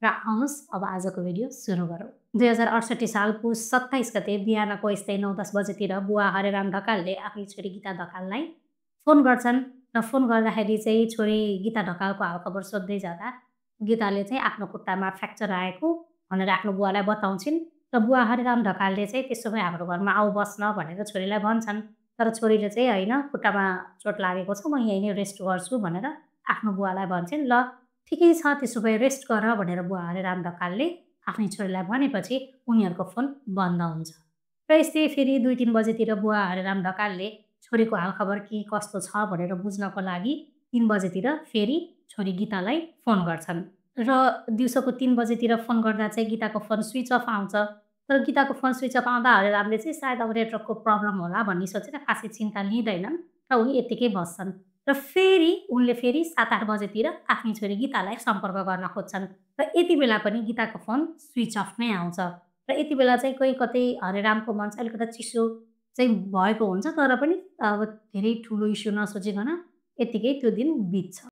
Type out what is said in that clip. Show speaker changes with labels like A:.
A: र आउनुहोस् अब आजको भिडियो सुरु गरौँ। 2068 साल पुस 27 गते बिहानको यस्तै 9-10 बजेतिर बुवा हरेराम ढकालले आफ्नी छोरी गीता ढकाललाई फोन गर्छन् र फोन गर्दाखेरि चाहिँ छोरी गीता ढकालको हालखबर सोध्दै जाँदा गीताले चाहिँ आफ्नो खुट्टामा फ्र्याक्चर आएको भनेर आफ्नो बुवालाई बताउँछिन् र बुवा हरेराम ढकालले चाहिँ त्यसो भए हाम्रो घरमा आऊ बस्न भनेर छोरीलाई भन्छन्। तर छोरीले चाहिँ होइन खुट्टामा चोट लागेको छ, म यहीँ नै रेस्ट गर्छु भनेर आफ्नो बुवालाई भन्छन्। ल ठिकै छ त्यसो भए रेस्ट गर भनेर बुवा हरेराम ढकालले आफ्नै छोरीलाई भनेपछि उनीहरूको फोन बन्द हुन्छ। र यस्तै फेरि 2-3 बजेतिर बुवा हरेराम ढकालले छोरीको हालखबर के कस्तो छ भनेर बुझ्नको लागि 3 बजेतिर फेरि छोरी गीतालाई फोन गर्छन्। र दिउँसोको 3 बजेतिर फोन गर्दा चाहिँ गीताको फोन स्विच अफ आउँछ। तर गीताको फोन स्विच अफ आउँदा हरेरामले चाहिँ सायद अब नेटवर्कको प्रब्लम होला भन्ने सोचेर खासै चिन्ता लिँदैनन् र उनी यत्तिकै बस्छन्। र फेरि उनले फेरि 7-8 बजेतिर आफ्नी छोरी गीतालाई सम्पर्क गर्न खोज्छन् र यति बेला पनि गीताको फोन स्विच अफ नै आउँछ। र यति बेला चाहिँ कोही कतै हरेरामको मन चाहिँ अलिकति चिसो चाहिँ भएको हुन्छ, तर पनि अब धेरै ठुलो इस्यु नसोचिकन यत्तिकै त्यो दिन बित्छ।